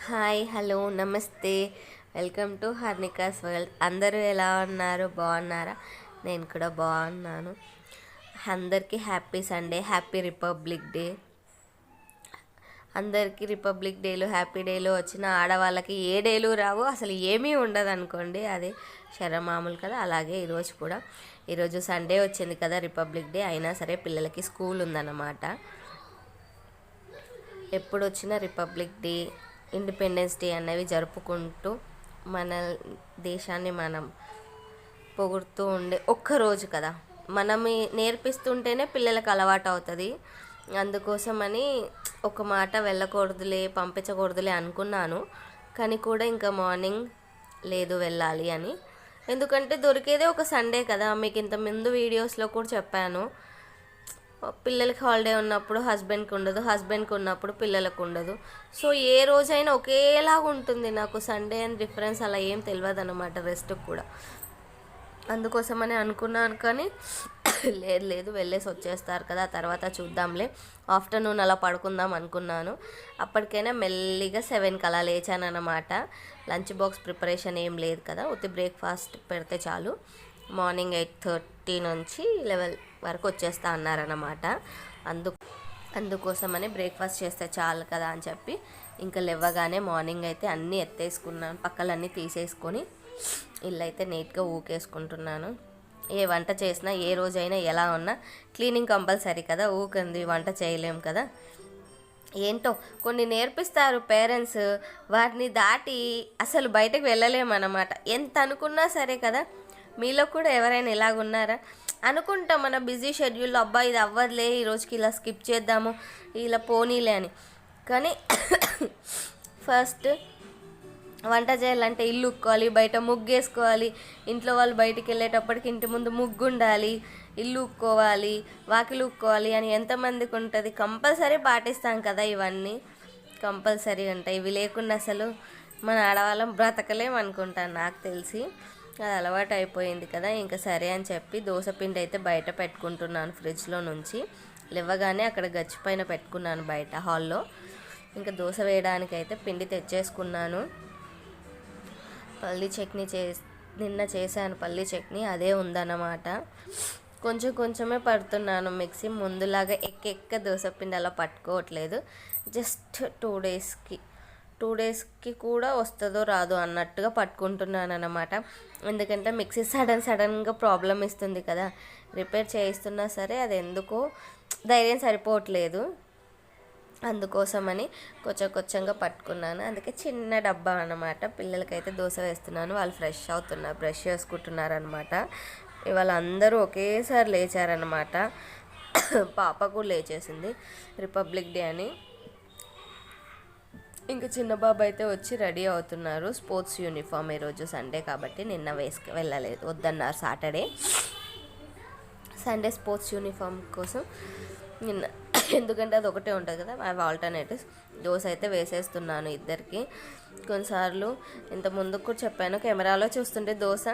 Hi hello namaste. Welcome to Harnika's world. అందరూ ఎలా ఉన్నారు? బాగున్నారా? నేను కూడా బాగున్నాను. అందరికీ happy Sunday, happy republic day. అందరికీ రిపబ్లిక్ డేలు, హ్యాపీ డేలు వచ్చిన ఆడవాళ్ళకి ఏ డేలు రావు, అసలు ఏమీ ఉండదు అనుకోండి. అదే శరమామూలు కదా. అలాగే ఈరోజు సండే వచ్చింది కదా, రిపబ్లిక్ డే. అయినా సరే పిల్లలకి స్కూల్ ఉందన్నమాట. ఎప్పుడు వచ్చిన రిపబ్లిక్ డే, ఇండిపెండెన్స్ డే అనేవి జరుపుకుంటూ మన దేశాన్ని మనం పొగుడుతూ ఉండే ఒక్కరోజు కదా. మనం నేర్పిస్తుంటేనే పిల్లలకు అలవాటు అవుతుంది. అందుకోసమని ఒక మాట వెళ్ళకూడదులే, పంపించకూడదులే అనుకున్నాను. కానీ కూడా ఇంకా మార్నింగ్ లేదు, వెళ్ళాలి అని. ఎందుకంటే దొరికేదే ఒక సండే కదా. మీకు ఇంతకుముందు వీడియోస్లో కూడా చెప్పాను, పిల్లలకి హాలిడే ఉన్నప్పుడు హస్బెండ్కి ఉండదు, హస్బెండ్కి ఉన్నప్పుడు పిల్లలకు ఉండదు. సో ఏ రోజైనా ఒకేలాగా ఉంటుంది. నాకు సండే అండ్ డిఫరెన్స్ అలా ఏం తెలియదు అనమాట, రెస్ట్కి కూడా. అందుకోసమని అనుకున్నాను, కానీ లేదు వెళ్ళేసి వచ్చేస్తారు కదా, తర్వాత చూద్దాంలే, ఆఫ్టర్నూన్ అలా పడుకుందాం అనుకున్నాను. అప్పటికైనా మెల్లిగా 7కి అలా లేచాను అనమాట. లంచ్ బాక్స్ ప్రిపరేషన్ ఏం లేదు కదా, ఉత్తి బ్రేక్ఫాస్ట్ పెడితే చాలు. మార్నింగ్ 8:30 నుంచి 11 వరకు వచ్చేస్తా అన్నారన్నమాట. అందుకోసమని బ్రేక్ఫాస్ట్ చేస్తే చాలు కదా అని చెప్పి ఇంకా లేవగానే మార్నింగ్ అయితే అన్నీ ఎత్తేసుకున్నాను, పక్కలన్నీ తీసేసుకొని ఇల్లు అయితే నీట్గా ఊకేసుకుంటున్నాను. ఏ వంట చేసినా, ఏ రోజైనా ఎలా ఉన్నా క్లీనింగ్ కంపల్సరీ కదా. ఊకంది వంట చేయలేం కదా. ఏంటో కొన్ని నేర్పిస్తారు పేరెంట్స్, వాటిని దాటి అసలు బయటకు వెళ్ళలేమన్నమాట. ఎంత అనుకున్నా సరే కదా. మీలో కూడా ఎవరైనా ఇలాగున్నారా? అనుకుంటాం మన బిజీ షెడ్యూల్లో, అబ్బా ఇది అవ్వదులే, ఈరోజుకి ఇలా స్కిప్ చేద్దాము, ఇలా పోనీలే అని. కానీ ఫస్ట్ వంట చేయాలంటే ఇల్లు ఉక్కోవాలి, బయట ముగ్గేసుకోవాలి, ఇంట్లో వాళ్ళు బయటికి వెళ్ళేటప్పటికి ఇంటి ముందు ముగ్గు ఉండాలి, ఇల్లు ఉక్కోవాలి, వాకిలు ఉక్కోవాలి అని ఎంతమందికి ఉంటుంది. కంపల్సరీ పాటిస్తాం కదా, ఇవన్నీ కంపల్సరీ ఉంటాయి. ఇవి లేకుండా అసలు మన ఆడవాళ్ళం బ్రతకలేం అనుకుంటాను, నాకు తెలిసి. అది అలవాటు అయిపోయింది కదా. ఇంకా సరే అని చెప్పి దోసపిండి అయితే బయట పెట్టుకుంటున్నాను, ఫ్రిడ్జ్లో నుంచి. లేవగానే అక్కడ గచ్చి పైన పెట్టుకున్నాను బయట హాల్లో. ఇంకా దోశ వేయడానికి అయితే పిండి తెచ్చేసుకున్నాను. పల్లీ చట్నీ నిన్న చేశాను పల్లీ చట్నీ, అదే ఉందన్నమాట. కొంచెమే పడుతున్నాను మిక్సీ. ముందులాగా ఎక్క దోసపిండి అలా పట్టుకోవట్లేదు. జస్ట్ 2 డేస్కి కూడా వస్తుందో రాదో అన్నట్టుగా పట్టుకుంటున్నాను అన్నమాట. ఎందుకంటే మిక్సీ సడన్గా ప్రాబ్లం ఇస్తుంది కదా. రిపేర్ చేయిస్తున్నా సరే అది ఎందుకో ధైర్యం సరిపోవట్లేదు. అందుకోసమని కొంచెంగా పట్టుకున్నాను. అందుకే చిన్న డబ్బా అన్నమాట. పిల్లలకైతే దోశ వేస్తున్నాను, వాళ్ళు ఫ్రెష్ అవుతున్నారు, బ్రష్ చేసుకుంటున్నారు అనమాట. ఇవాళ అందరూ ఒకేసారి లేచారనమాట. పాపకు లేచేసింది రిపబ్లిక్ డే అని. ఇంకా చిన్న బాబు అయితే వచ్చి రెడీ అవుతున్నారు. స్పోర్ట్స్ యూనిఫామ్, ఈరోజు సండే కాబట్టి నిన్న వెళ్ళలేదు, వద్దన్నారు సాటర్డే. సండే స్పోర్ట్స్ యూనిఫామ్ కోసం నిన్న, ఎందుకంటే అది ఒకటే ఉంటుంది కదా, అవి ఆల్టర్నేటివ్స్. దోశ అయితే వేసేస్తున్నాను ఇద్దరికి. కొన్నిసార్లు ఇంత ముందుకు కూడా చెప్పాను, కెమెరాలో చూస్తుంటే దోశ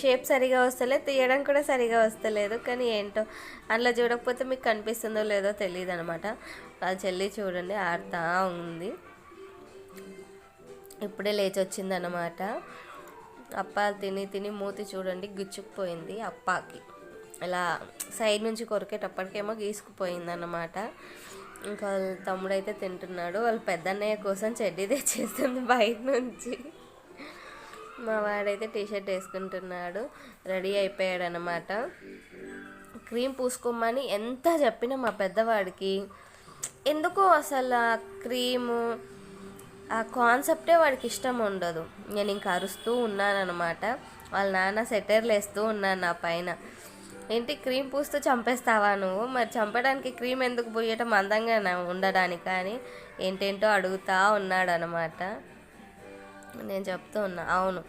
షేప్ సరిగా వస్తలేదు, తీయడం కూడా సరిగా వస్తలేదు. కానీ ఏంటో అందులో చూడకపోతే మీకు కనిపిస్తుందో లేదో తెలియదు అనమాట. వాళ్ళ చెల్లి చూడండి ఆడుతూ ఉంది, ఇప్పుడే లేచి వచ్చిందనమాట. అప్పాలు తిని మూతి చూడండి గుచ్చుకుపోయింది అప్పాకి. ఇలా సైడ్ నుంచి కొరికేటప్పటికేమో గీసుకుపోయిందన్నమాట. ఇంకా వాళ్ళ తమ్ముడైతే తింటున్నాడు. వాళ్ళ పెద్దన్నయ్య కోసం చెడ్డీ తెచ్చేస్తుంది బయట నుంచి. మా వాడైతే టీషర్ట్ వేసుకుంటున్నాడు, రెడీ అయిపోయాడు అనమాట. క్రీమ్ పూసుకోమని ఎంత చెప్పినా మా పెద్దవాడికి ఎందుకో అసలు ఆ క్రీము, ఆ కాన్సెప్టే వాడికి ఇష్టం ఉండదు. నేను ఇంకా అరుస్తూ ఉన్నానన్నమాట. వాళ్ళ నాన్న సెటర్లు వేస్తూ ఉన్నాను నా పైన. ఏంటి క్రీమ్ పూస్తూ చంపేస్తావా నువ్వు? మరి చంపడానికి క్రీమ్ ఎందుకు పోయటం, అందంగా ఉండడానికి అని ఏంటేంటో అడుగుతూ ఉన్నాడు అనమాట. నేను చెప్తూ ఉన్నా, అవును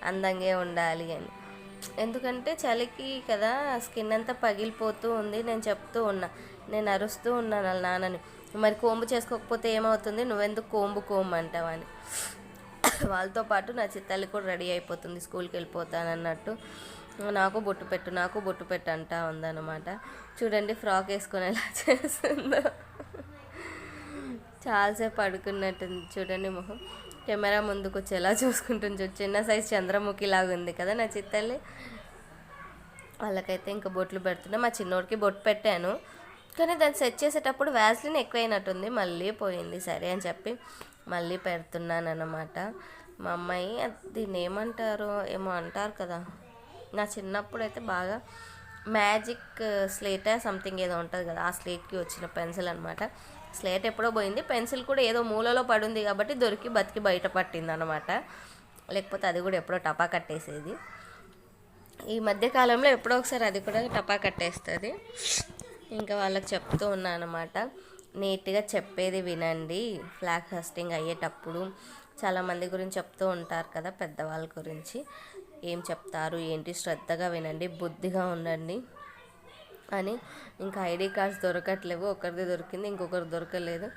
అందంగా ఉండాలి అని. ఎందుకంటే చలికి కదా స్కిన్ అంతా పగిలిపోతూ ఉంది. నేను చెప్తూ ఉన్నా, నేను అరుస్తూ ఉన్నాను వాళ్ళ నాన్నని. మరి కోంబు చేసుకోకపోతే ఏమవుతుంది, నువ్వెందుకు కోంబు అంటావని. వాళ్ళతో పాటు నా చిత్తల్లి కూడా రెడీ అయిపోతుంది, స్కూల్కి వెళ్ళిపోతానన్నట్టు. నాకు బొట్టు పెట్టు అంటా ఉందన్నమాట. చూడండి ఫ్రాక్ వేసుకొని ఎలా చేస్తుందో. చాలాసేపు పడుకున్నట్టుంది చూడండి మొహం. కెమెరా ముందుకు వచ్చి ఎలా చూసుకుంటుంది చూడు, చిన్న సైజ్ చంద్రముఖి లాగా ఉంది కదా నా చిత్తల్లి. వాళ్ళకైతే ఇంకా బొట్లు పెడుతున్నా. మా చిన్నోడికి బొట్టు పెట్టాను, కానీ దాన్ని సెట్ చేసేటప్పుడు వ్యాస్లిన్ ఎక్కువైనట్టుంది, మళ్ళీ పోయింది. సరే అని చెప్పి మళ్ళీ పెడుతున్నాను అన్నమాట. మా అమ్మాయి దీన్ని ఏమంటారో ఏమో అంటారు కదా, నా చిన్నప్పుడు అయితే బాగా మ్యాజిక్ స్లేట్ సంథింగ్ ఏదో ఉంటుంది కదా, ఆ స్లేట్కి వచ్చిన పెన్సిల్ అనమాట. స్లేట్ ఎప్పుడో పోయింది, పెన్సిల్ కూడా ఏదో మూలలో పడుంది కాబట్టి దొరికి బతికి బయట పట్టింది అనమాట. లేకపోతే అది కూడా ఎప్పుడో టపా కట్టేసేది. ఈ మధ్యకాలంలో ఎప్పుడో ఒకసారి అది కూడా టపా కట్టేస్తుంది. ఇంకా వాళ్ళకి చెప్తూ ఉన్నాను అనమాట, నీట్గా చెప్పేది వినండి. ఫ్లాగ్ హోస్టింగ్ అయ్యేటప్పుడు చాలామంది గురించి చెప్తూ ఉంటారు కదా, పెద్దవాళ్ళ గురించి ఏం చెప్తారు ఏంటి, శ్రద్ధగా వినండి, బుద్ధిగా ఉండండి అని. ఇంకా ఐడి కార్డ్స్ దొరకట్లేవు, ఒకరిది దొరికింది ఇంకొకరు దొరకలేదు.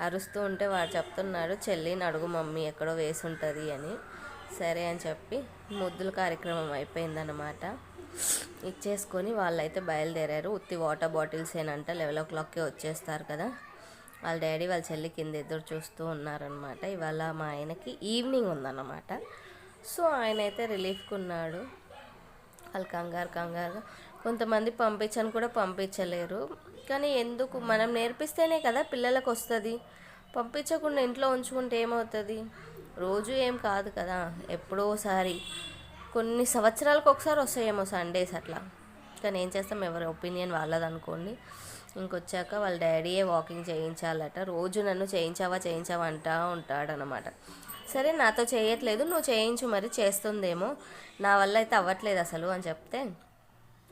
అరుస్తూ ఉంటే వాడు చెప్తున్నాడు, చెల్లిని అడుగు మమ్మీ ఎక్కడో వేసి ఉంటుంది అని. సరే అని చెప్పి ముద్దుల కార్యక్రమం అయిపోయిందన్నమాట. ఇచ్చేసుకొని వాళ్ళైతే బయలుదేరారు. ఉత్తి వాటర్ బాటిల్స్ ఏనంట, 11 o'clockకే వచ్చేస్తారు కదా. వాళ్ళ డాడీ వాళ్ళ చెల్లి కింద ఎదురు చూస్తూ ఉన్నారనమాట. ఇవాళ మా ఆయనకి ఈవినింగ్ ఉందన్నమాట. సో ఆయన అయితే రిలీఫ్గా ఉన్నాడు. వాళ్ళు కంగారుగా కొంతమంది పంపించని కూడా పంపించలేరు, కానీ ఎందుకు, మనం నేర్పిస్తేనే కదా పిల్లలకు వస్తుంది. పంపించకుండా ఇంట్లో ఉంచుకుంటే ఏమవుతుంది, రోజు ఏం కాదు కదా, ఎప్పుడోసారి కొన్ని సంవత్సరాలకు ఒకసారి వస్తాయేమో సండేస్ అట్లా. కానీ ఏం చేస్తాం, ఎవరి ఒపీనియన్ వాళ్ళది అనుకోండి. ఇంకొచ్చాక వాళ్ళ డాడీయే వాకింగ్ చేయించాలట. రోజు నన్ను చేయించావా అంటూ ఉంటాడనమాట. సరే నాతో చేయట్లేదు, నువ్వు చేయించు, మరి చేస్తుందేమో, నా వల్ల అయితే అవ్వట్లేదు అసలు అని చెప్తే,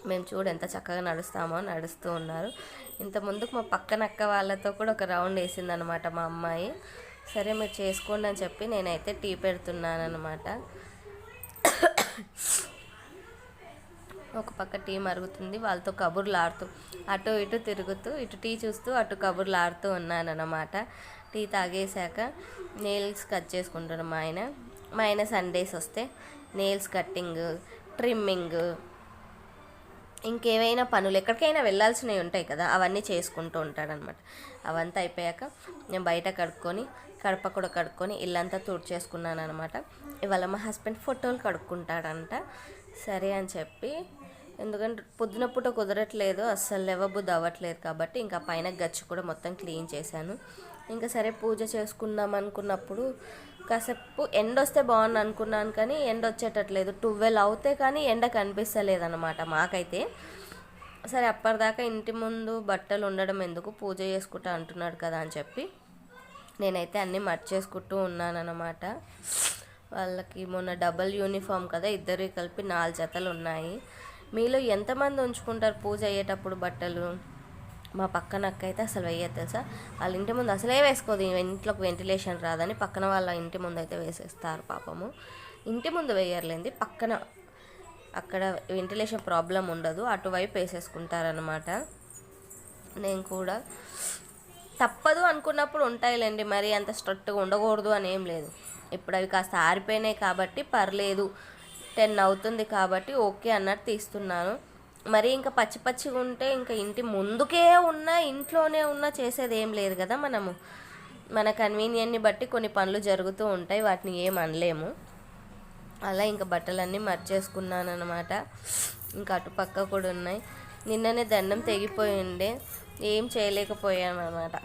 మేము చూడు ఎంత చక్కగా నడుస్తామో నడుస్తూ ఉన్నారు. ఇంత ముందుకు మా పక్కన అక్క వాళ్ళతో కూడా ఒక రౌండ్ వేసిందనమాట మా అమ్మాయి. సరే మీరు చేసుకోండి అని చెప్పి నేనైతే టీ పెడుతున్నాను అనమాట. ఒక పక్క టీ మరుగుతుంది, వాళ్ళతో కబుర్లు ఆడుతూ అటు ఇటు తిరుగుతూ, ఇటు టీ చూస్తూ అటు కబుర్లు ఆడుతూ ఉన్నానన్నమాట. టీ తాగేశాక నెయిల్స్ కట్ చేసుకుంటాను మా ఆయన సండేస్ వస్తే నెయిల్స్ కట్టింగ్, ట్రిమ్మింగ్, ఇంకేమైనా పనులు ఎక్కడికైనా వెళ్ళాల్సినవి ఉంటాయి కదా, అవన్నీ చేసుకుంటూ ఉంటాడనమాట. అవంతా అయిపోయాక నేను బయట కడప కూడా కడుక్కొని ఇల్లంతా తుడిచేసుకున్నాను అనమాట. ఇవాళ మా హస్బెండ్ ఫోటోలు కడుక్కుంటాడంట. సరే అని చెప్పి, ఎందుకంటే పొద్దున పూట కుదరట్లేదు, అస్సలు లేవబుద్ధి అవ్వట్లేదు కాబట్టి ఇంకా పైన గచ్చు కూడా మొత్తం క్లీన్ చేశాను. ఇంకా సరే పూజ చేసుకుందాం అనుకున్నప్పుడు కాసేపు ఎండ వస్తే బాగుంది అనుకున్నాను, కానీ ఎండ వచ్చేటట్లేదు. 12 అవుతే కానీ ఎండ కనిపిస్తలేదు అనమాట మాకైతే. సరే అప్పటిదాకా ఇంటి ముందు బట్టలు ఉండడం ఎందుకు, పూజ చేసుకుంటా అంటున్నాడు కదా అని చెప్పి నేనైతే అన్నీ మర్చేసుకుంటూ ఉన్నానన్నమాట. వాళ్ళకి మొన్న డబల్ యూనిఫామ్ కదా, ఇద్దరు కలిపి 4 జతలు ఉన్నాయి. మీలో ఎంతమంది ఉంచుకుంటారు పూజ అయ్యేటప్పుడు బట్టలు? మా పక్కన అక్క అయితే అసలు వేయదు తెలుసా, వాళ్ళ ఇంటి ముందు అసలే వేసుకోదు, ఇంట్లోకి వెంటిలేషన్ రాదని పక్కన వాళ్ళ ఇంటి ముందు అయితే వేసేస్తారు పాపము. ఇంటి ముందు వేయర్లేంది, పక్కన అక్కడ వెంటిలేషన్ ప్రాబ్లం ఉండదు, అటువైపు వేసేసుకుంటారనమాట. నేను కూడా తప్పదు అనుకున్నప్పుడు ఉంటాయిలేండి, మరి అంత స్ట్రిక్ట్గా ఉండకూడదు అని ఏం లేదు. ఇప్పుడు అవి కాస్త ఆరిపోయినాయి కాబట్టి పర్లేదు, 10 అవుతుంది కాబట్టి ఓకే అన్నట్టు తీస్తున్నాను. మరి ఇంకా పచ్చిగా ఉంటే ఇంకా ఇంటి ముందుకే ఉన్నా ఇంట్లోనే ఉన్నా చేసేది ఏం లేదు కదా. మన కన్వీనియన్ని బట్టి కొన్ని పనులు జరుగుతూ ఉంటాయి, వాటిని ఏం అనలేము. అలా ఇంకా బట్టలన్నీ మర్చేసుకున్నాను అనమాట. ఇంకా అటుపక్క కూడా ఉన్నాయి. నిన్ననే దండం తెగిపోయి ఉండే, ఏం చేయలేకపోయాను అనమాట.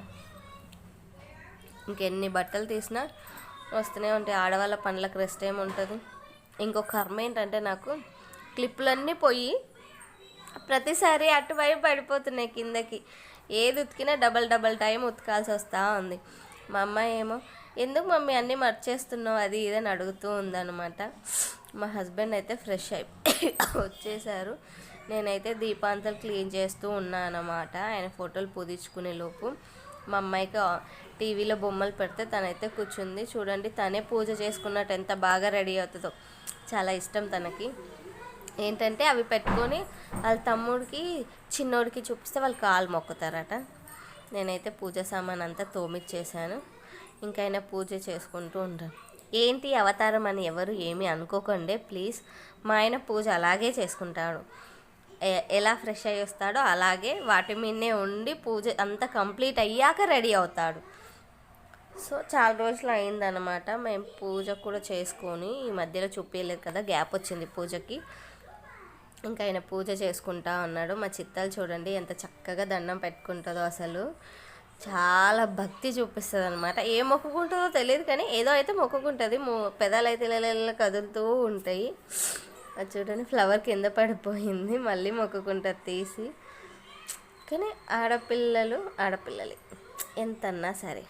ఇంకెన్ని బట్టలు తీసినా వస్తూనే ఉంటాయి. ఆడవాళ్ళ పనులకు రెస్ట్ ఏముంటుంది. ఇంకో కర్మ ఏంటంటే, నాకు క్లిప్పులన్నీ పోయి ప్రతిసారి అటువైపు పడిపోతున్నాయి కిందకి. ఏది ఉతికినా డబల్ టైం ఉతకాల్సి వస్తూ ఉంది. మా అమ్మాయి ఏమో ఎందుకు మమ్మీ అన్నీ మర్చేస్తున్నావు అది ఇదని అడుగుతూ ఉందన్నమాట. మా హస్బెండ్ అయితే ఫ్రెష్ అయిపోయి వచ్చేసారు. నేనైతే దీపాంతలు క్లీన్ చేస్తూ ఉన్నాను అన్నమాట. ఆయన ఫోటోలు పూజించుకునే లోపు మా అమ్మాయికి టీవీలో బొమ్మలు పెడితే తనైతే కూర్చుంది. చూడండి, తనే పూజ చేసుకున్నట్టు ఎంత బాగా రెడీ అవుతుందో. చాలా ఇష్టం తనకి. ఏంటంటే అవి పెట్టుకొని వాళ్ళ తమ్ముడికి చిన్నోడికి చూపిస్తే వాళ్ళు కాలు మొక్కుతారట. నేనైతే పూజ సామాన్ అంతా తోమిచ్చేసాను. ఇంకా ఆయన పూజ చేసుకుంటూ ఉంటాను. ఏంటి అవతారం అని ఎవరు ఏమీ అనుకోకండి ప్లీజ్. మా ఆయన పూజ అలాగే చేసుకుంటాడు, ఎలా ఫ్రెష్ అయ్యి వస్తాడో అలాగే వాటి మీదనే ఉండి పూజ అంతా కంప్లీట్ అయ్యాక రెడీ అవుతాడు. సో చాలా రోజులు అయిందనమాట మేము పూజ కూడా చేసుకొని, ఈ మధ్యలో చూపించలేదు కదా, గ్యాప్ వచ్చింది పూజకి. ఇంకా ఆయన పూజ చేసుకుంటా ఉన్నాడు. మా చిత్తాలు చూడండి ఎంత చక్కగా దండం పెట్టుకుంటుందో, అసలు చాలా భక్తి చూపిస్తుంది అనమాట. ఏ మొక్కుకుంటుందో తెలియదు కానీ ఏదో అయితే మొక్కుకుంటుంది. పెదాలు అయితే ఇలా కదులుతూ ఉంటాయి. అది చూడండి ఫ్లవర్ కింద పడిపోయింది, మళ్ళీ మొక్కుకుంటుంది తీసి. కానీ ఆడపిల్లలే ఎంతన్నా సరే,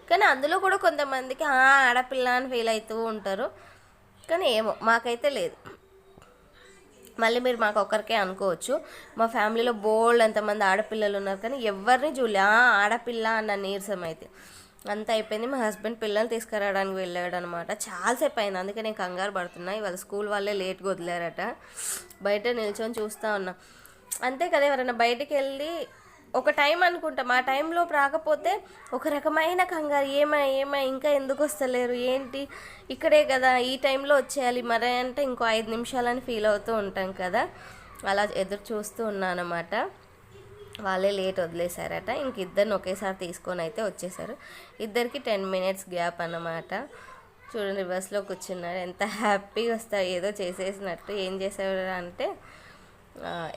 కానీ అందులో కూడా కొంతమందికి ఆడపిల్ల అని ఫీల్ అవుతూ ఉంటారు. కానీ ఏమో మాకైతే లేదు. మళ్ళీ మీరు మాకు ఒక్కరికే అనుకోవచ్చు, మా ఫ్యామిలీలో బోల్డ్ ఎంతమంది ఆడపిల్లలు ఉన్నారు కానీ ఎవరిని చూడలే ఆడపిల్ల అన్న నీరసం అయితే. అంత అయిపోయింది. మా హస్బెండ్ పిల్లల్ని తీసుకురావడానికి వెళ్ళాడు అనమాట. చాలాసేపు అయింది, అందుకే నేను కంగారు పడుతున్నా. ఇవాళ స్కూల్ వాళ్ళే లేట్గా వదిలేరట. బయట నిల్చొని చూస్తూ ఉన్నా. అంతే కదా, ఎవరైనా బయటికి వెళ్ళి ఒక టైం అనుకుంటాం, ఆ టైంలో రాకపోతే ఒక రకమైన కంగారు, ఏమై ఇంకా ఎందుకు వస్తలేరు ఏంటి, ఇక్కడే కదా ఈ టైంలో వచ్చేయాలి మరి అంటే ఇంకో 5 నిమిషాలని ఫీల్ అవుతూ ఉంటాం కదా. అలా ఎదురు చూస్తూ ఉన్నాను అన్నమాట. వాళ్ళే లేట్ వదిలేశారట. ఇంక ఇద్దరిని ఒకేసారి తీసుకొని అయితే వచ్చేసారు. ఇద్దరికి 10 మినిట్స్ గ్యాప్ అన్నమాట. చూడండి రివర్స్లో కూర్చున్నారు, ఎంత హ్యాపీగా వస్తారు ఏదో చేసేసినట్టు. ఏం చేశారు అంటే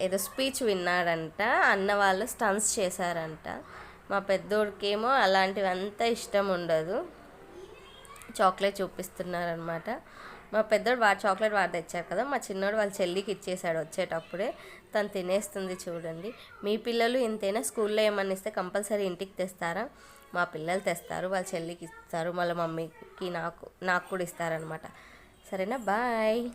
ఏదో స్పీచ్ విన్నాడంట, అన్న వాళ్ళు స్టన్స్ చేశారంట. మా పెద్దోడికేమో అలాంటివంతా ఇష్టం ఉండదు. చాక్లెట్ చూపిస్తున్నారనమాట. మా పెద్దోడు చాక్లెట్ తెచ్చారు కదా, మా చిన్నోడు వాళ్ళ చెల్లికి ఇచ్చేసాడు వచ్చేటప్పుడే. తను తినేస్తుంది చూడండి. మీ పిల్లలు ఇంతేనా? స్కూల్లో ఏమన్నా ఇస్తే కంపల్సరీ ఇంటికి తెస్తారా? మా పిల్లలు తెస్తారు, వాళ్ళ చెల్లికి ఇస్తారు, వాళ్ళ మమ్మీకి నాకు కూడా ఇస్తారనమాట. సరేనా, బాయ్.